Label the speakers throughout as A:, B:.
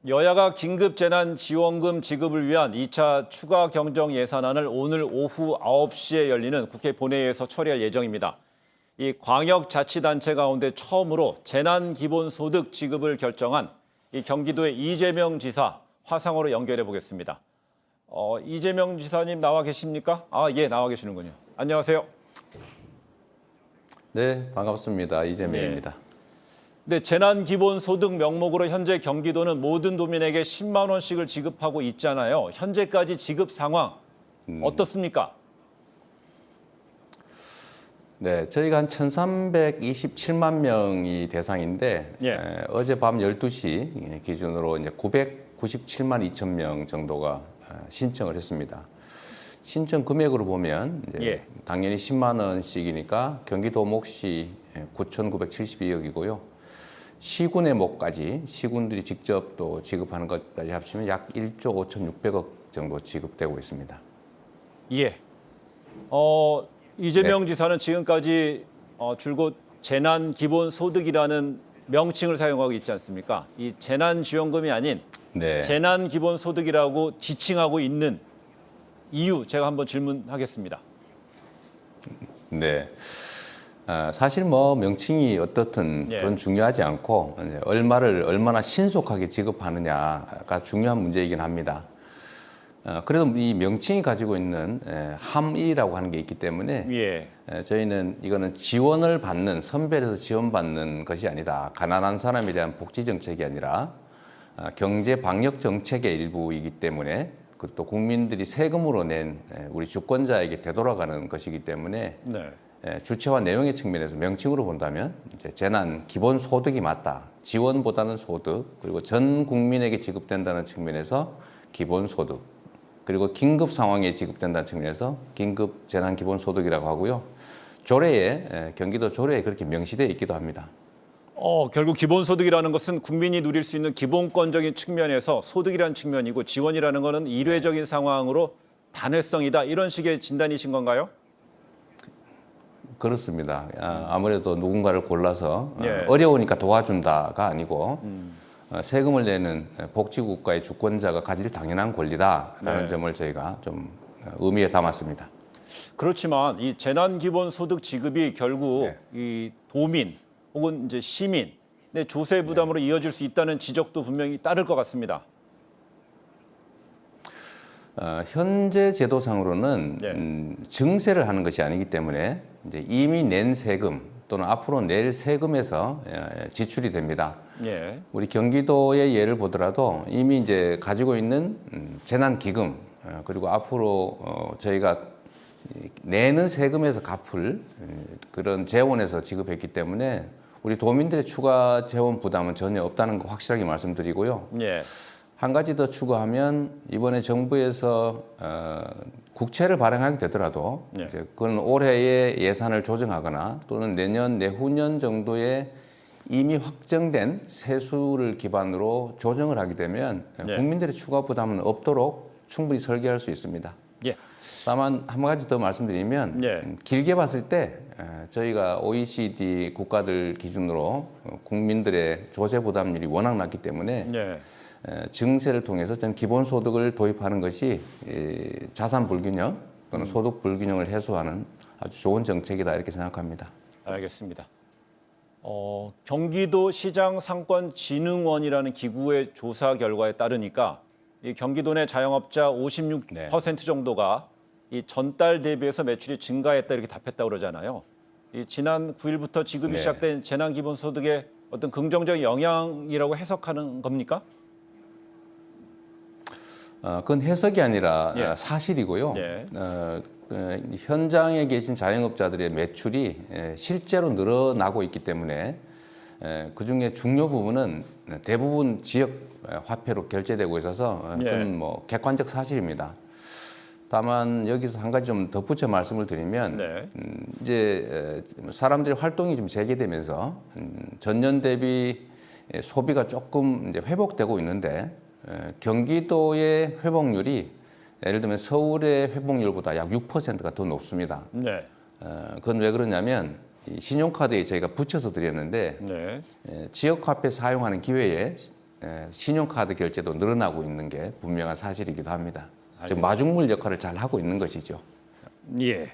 A: 여야가 긴급재난지원금 지급을 위한 2차 추가 경정 예산안을 오늘 오후 9시에 열리는 국회 본회의에서 처리할 예정입니다. 이 광역자치단체 가운데 처음으로 재난기본소득 지급을 결정한 이 경기도의 이재명 지사 화상으로 연결해 보겠습니다. 이재명 지사님 나와 계십니까? 예, 나와 계시는군요. 안녕하세요.
B: 네, 반갑습니다. 이재명입니다.
A: 네, 재난기본소득 명목으로 현재 경기도는 모든 도민에게 10만 원씩을 지급하고 있잖아요. 현재까지 지급 상황 어떻습니까?
B: 네, 저희가 한 1,327만 명이 대상인데 어젯밤 12시 기준으로 이제 997만 2천 명 정도가 신청을 했습니다. 신청 금액으로 보면 이제 당연히 10만 원씩이니까 경기도 몫이 9,972억이고요. 시군의 몫까지 시군들이 직접 또 지급하는 것까지 합치면 약 1조 5,600억 정도 지급되고 있습니다.
A: 예. 이재명 지사는 지금까지 줄곧 재난기본소득이라는 명칭을 사용하고 있지 않습니까? 이 재난지원금이 아닌 재난기본소득이라고 지칭하고 있는 이유 제가 한번 질문하겠습니다.
B: 네. 사실 뭐 명칭이 어떻든 그건 중요하지 않고 이제 얼마를 얼마나 신속하게 지급하느냐가 중요한 문제이긴 합니다. 그래도 이 명칭이 가지고 있는 함의라고 하는 게 있기 때문에 저희는 이거는 지원을 받는 선별해서 지원받는 것이 아니다. 가난한 사람에 대한 복지 정책이 아니라 경제 방역 정책의 일부이기 때문에 또 국민들이 세금으로 낸 우리 주권자에게 되돌아가는 것이기 때문에 주체와 내용의 측면에서 명칭으로 본다면 이제 재난 기본 소득이 맞다. 지원보다는 소득, 그리고 전 국민에게 지급된다는 측면에서 기본 소득, 그리고 긴급 상황에 지급된다는 측면에서 긴급 재난 기본 소득이라고 하고요. 조례에 경기도 조례에 그렇게 명시되어 있기도 합니다.
A: 결국 기본소득이라는 것은 국민이 누릴 수 있는 기본권적인 측면에서 소득이라는 측면이고 지원이라는 것은 일회적인 상황으로 단회성이다. 이런 식의 진단이신 건가요?
B: 그렇습니다. 아무래도 누군가를 골라서 어려우니까 도와준다가 아니고 세금을 내는 복지국가의 주권자가 가질 당연한 권리다라는 점을 저희가 좀 의미에 담았습니다.
A: 그렇지만 이 재난기본소득 지급이 결국 이 도민 혹은 이제 시민의 조세 부담으로 이어질 수 있다는 지적도 분명히 따를 것 같습니다.
B: 현재 제도상으로는 증세를 하는 것이 아니기 때문에 이제 이미 낸 세금 또는 앞으로 낼 세금에서 지출이 됩니다. 우리 경기도의 예를 보더라도 이미 이제 가지고 있는 재난기금 그리고 앞으로 저희가 내는 세금에서 갚을 그런 재원에서 지급했기 때문에 우리 도민들의 추가 재원 부담은 전혀 없다는 거 확실하게 말씀드리고요. 한 가지 더 추가하면 이번에 정부에서 국채를 발행하게 되더라도 이제 그건 올해의 예산을 조정하거나 또는 내년, 내후년 정도에 이미 확정된 세수를 기반으로 조정을 하게 되면 국민들의 추가 부담은 없도록 충분히 설계할 수 있습니다. 다만 한 가지 더 말씀드리면 길게 봤을 때 저희가 OECD 국가들 기준으로 국민들의 조세 부담률이 워낙 낮기 때문에 증세를 통해서 전 기본소득을 도입하는 것이 자산 불균형 또는 소득 불균형을 해소하는 아주 좋은 정책이다 이렇게 생각합니다.
A: 알겠습니다. 경기도 시장상권진흥원이라는 기구의 조사 결과에 따르니까 이 경기도 내 자영업자 56% 정도가 이 전달 대비해서 매출이 증가했다 이렇게 답했다고 그러잖아요. 이 지난 9일부터 지급이 시작된 재난기본소득의 어떤 긍정적인 영향이라고 해석하는 겁니까?
B: 그건 해석이 아니라 사실이고요. 현장에 계신 자영업자들의 매출이 실제로 늘어나고 있기 때문에 그중에 중요 부분은 대부분 지역 화폐로 결제되고 있어서 그건 뭐 객관적 사실입니다. 다만 여기서 한 가지 좀 덧붙여 말씀을 드리면 이제 사람들의 활동이 좀 재개되면서 전년 대비 소비가 조금 이제 회복되고 있는데 경기도의 회복률이 예를 들면 서울의 회복률보다 약 6%가 더 높습니다. 그건 왜 그러냐면 이 신용카드에 저희가 붙여서 드렸는데 지역화폐 사용하는 기회에 신용카드 결제도 늘어나고 있는 게 분명한 사실이기도 합니다. 즉 마중물 역할을 잘 하고 있는 것이죠.
A: 예.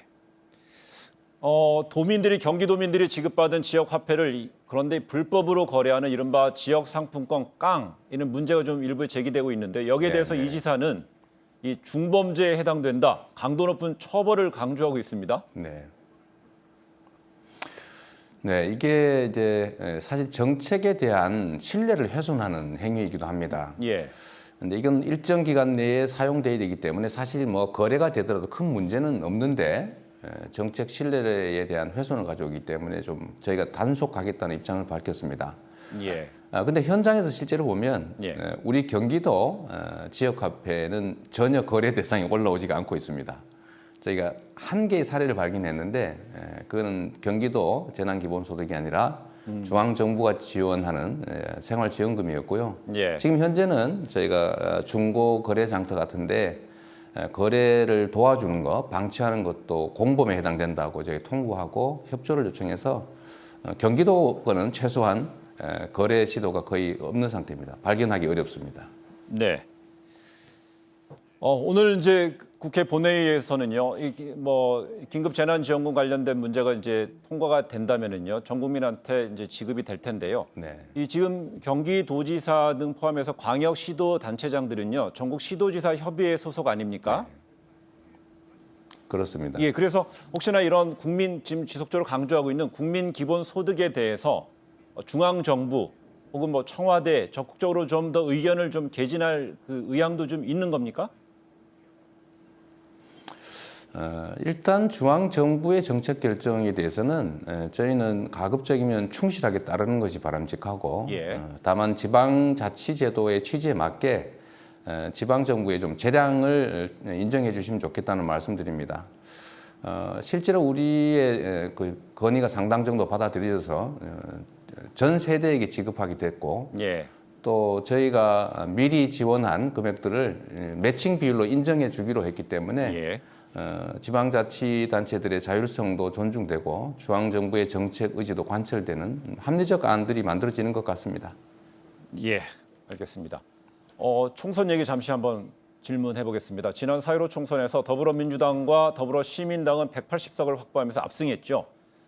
A: 도민들이 경기도민들이 지급받은 지역 화폐를 그런데 불법으로 거래하는 이른바 지역 상품권 깡 이런 문제가 좀 일부 제기되고 있는데 여기에 대해서 이 지사는 이 중범죄에 해당된다. 강도 높은 처벌을 강조하고 있습니다.
B: 네. 네, 이게 이제 사실 정책에 대한 신뢰를 훼손하는 행위이기도 합니다.
A: 예.
B: 근데 이건 일정 기간 내에 사용돼야 되기 때문에 사실 뭐 거래가 되더라도 큰 문제는 없는데 정책 신뢰에 대한 훼손을 가져오기 때문에 좀 저희가 단속하겠다는 입장을 밝혔습니다.
A: 예.
B: 근데 현장에서 실제로 보면 우리 경기도 지역화폐는 전혀 거래 대상에 올라오지가 않고 있습니다. 저희가 한 개의 사례를 발견했는데 그거는 경기도 재난기본소득이 아니라 중앙정부가 지원하는 생활지원금이었고요.
A: 예.
B: 지금 현재는 저희가 중고거래장터 같은데 거래를 도와주는 것, 방치하는 것도 공범에 해당된다고 저희 통보하고 협조를 요청해서 경기도 거는 최소한 거래 시도가 거의 없는 상태입니다. 발견하기 어렵습니다.
A: 네. 오늘 이제 국회 본회의에서는요, 뭐 긴급 재난지원금 관련된 문제가 이제 통과가 된다면은요, 전 국민한테 이제 지급이 될 텐데요.
B: 네.
A: 이 지금 경기도지사 등 포함해서 광역 시도 단체장들은요, 전국 시도지사 협의회 소속 아닙니까?
B: 네. 그렇습니다.
A: 예, 그래서 혹시나 이런 국민 지금 지속적으로 강조하고 있는 국민 기본 소득에 대해서 중앙 정부 혹은 뭐 청와대 적극적으로 좀 더 의견을 좀 개진할 그 의향도 좀 있는 겁니까?
B: 일단 중앙정부의 정책 결정에 대해서는 저희는 가급적이면 충실하게 따르는 것이 바람직하고 다만 지방자치제도의 취지에 맞게 지방정부의 좀 재량을 인정해 주시면 좋겠다는 말씀드립니다. 실제로 우리의 그 건의가 상당 정도 받아들여져서 전 세대에게 지급하게 됐고 또 저희가 미리 지원한 금액들을 매칭 비율로 인정해 주기로 했기 때문에 지방자치단체들의 자율성도 존중되고 중앙정부의 정책 의지도 관철되는 합리적 안들이 만들어지는 것 같습니다.
A: 예, 알겠습니다. 총선 얘기 잠시 한번 질문해 보겠습니다. 지난 4.15 총선에서 더불어민주당과 더불어시민당은 180석을 확보하면서 압승했죠.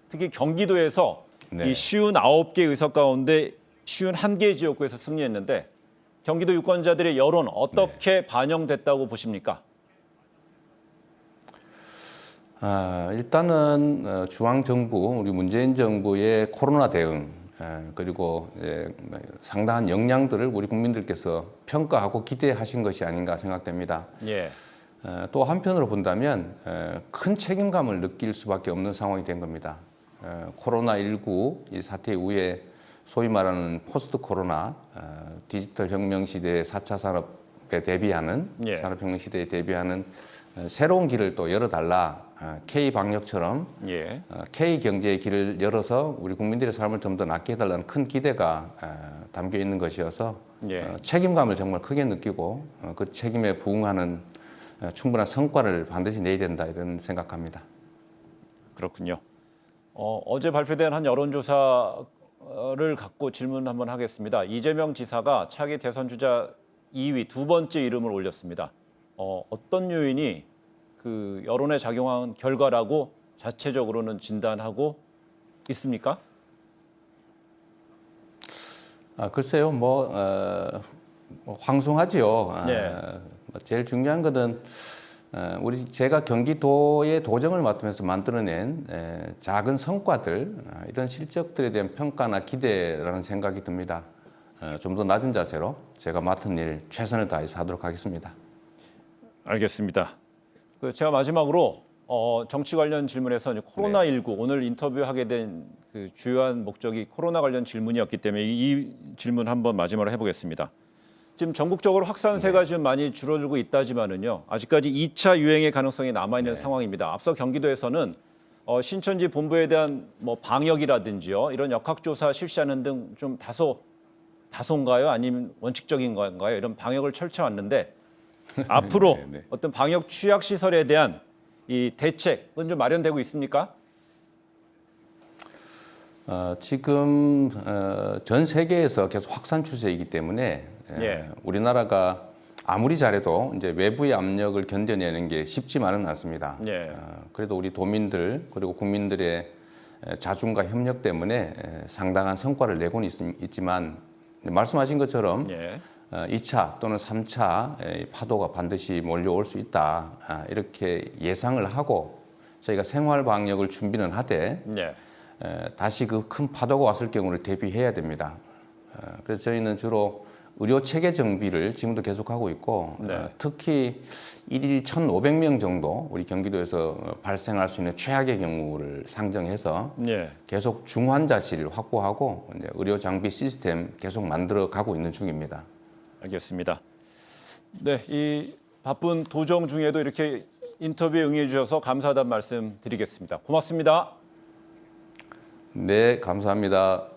A: 특히 경기도에서 이 59개 의석 가운데 51개 지역구에서 승리했는데 경기도 유권자들의 여론 어떻게 반영됐다고 보십니까?
B: 일단은 중앙정부, 우리 문재인 정부의 코로나 대응 그리고 상당한 역량들을 우리 국민들께서 평가하고 기대하신 것이 아닌가 생각됩니다. 또 한편으로 본다면 큰 책임감을 느낄 수밖에 없는 상황이 된 겁니다. 코로나19 이 사태 이후에 소위 말하는 포스트 코로나 디지털 혁명 시대의 4차 산업에 대비하는 산업혁명 시대에 대비하는 새로운 길을 또 열어달라. K방역처럼 K경제의 길을 열어서 우리 국민들의 삶을 좀 더 낫게 해달라는 큰 기대가 담겨 있는 것이어서 책임감을 정말 크게 느끼고 그 책임에 부응하는 충분한 성과를 반드시 내야 된다 이런 생각합니다.
A: 그렇군요. 어제 발표된 한 여론조사를 갖고 질문 한번 하겠습니다. 이재명 지사가 차기 대선 주자 2위 두 번째 이름을 올렸습니다. 어떤 요인이 그 여론에 작용한 결과라고 자체적으로는 진단하고 있습니까?
B: 글쎄요, 황송하지요. 제일 중요한 것은 제가 경기도의 도정을 맡으면서 만들어낸 작은 성과들, 이런 실적들에 대한 평가나 기대라는 생각이 듭니다. 좀 더 낮은 자세로 제가 맡은 일 최선을 다해서 하도록 하겠습니다.
A: 알겠습니다. 제가 마지막으로 정치 관련 질문에서 코로나19 오늘 인터뷰하게 된 그 주요한 목적이 코로나 관련 질문이었기 때문에 이 질문 한번 마지막으로 해보겠습니다. 지금 전국적으로 확산세가 좀 많이 줄어들고 있다지만은요, 아직까지 2차 유행의 가능성이 남아 있는 상황입니다. 앞서 경기도에서는 신천지 본부에 대한 뭐 방역이라든지요 이런 역학조사 실시하는 등 좀 다소인가요? 아니면 원칙적인 건가요? 이런 방역을 철저했는데 앞으로 어떤 방역 취약 시설에 대한 이 대책은 좀 마련되고 있습니까?
B: 지금 전 세계에서 계속 확산 추세이기 때문에
A: 예.
B: 우리나라가 아무리 잘해도 이제 외부의 압력을 견뎌내는 게 쉽지만은 않습니다.
A: 예.
B: 그래도 우리 도민들 그리고 국민들의 자중과 협력 때문에 상당한 성과를 내고는 있지만 말씀하신 것처럼
A: 예.
B: 2차 또는 3차 파도가 반드시 몰려올 수 있다. 이렇게 예상을 하고 저희가 생활 방역을 준비는 하되
A: 예.
B: 다시 그 큰 파도가 왔을 경우를 대비해야 됩니다. 그래서 저희는 주로 의료 체계 정비를 지금도 계속하고 있고
A: 네.
B: 특히 일일 1,500명 정도 우리 경기도에서 발생할 수 있는 최악의 경우를 상정해서
A: 예.
B: 계속 중환자실을 확보하고 이제 의료 장비 시스템 계속 만들어 가고 있는 중입니다.
A: 알겠습니다. 네, 이 바쁜 도정 중에도 이렇게 인터뷰에 응해 주셔서 감사하다는 말씀 드리겠습니다. 고맙습니다.
B: 네, 감사합니다.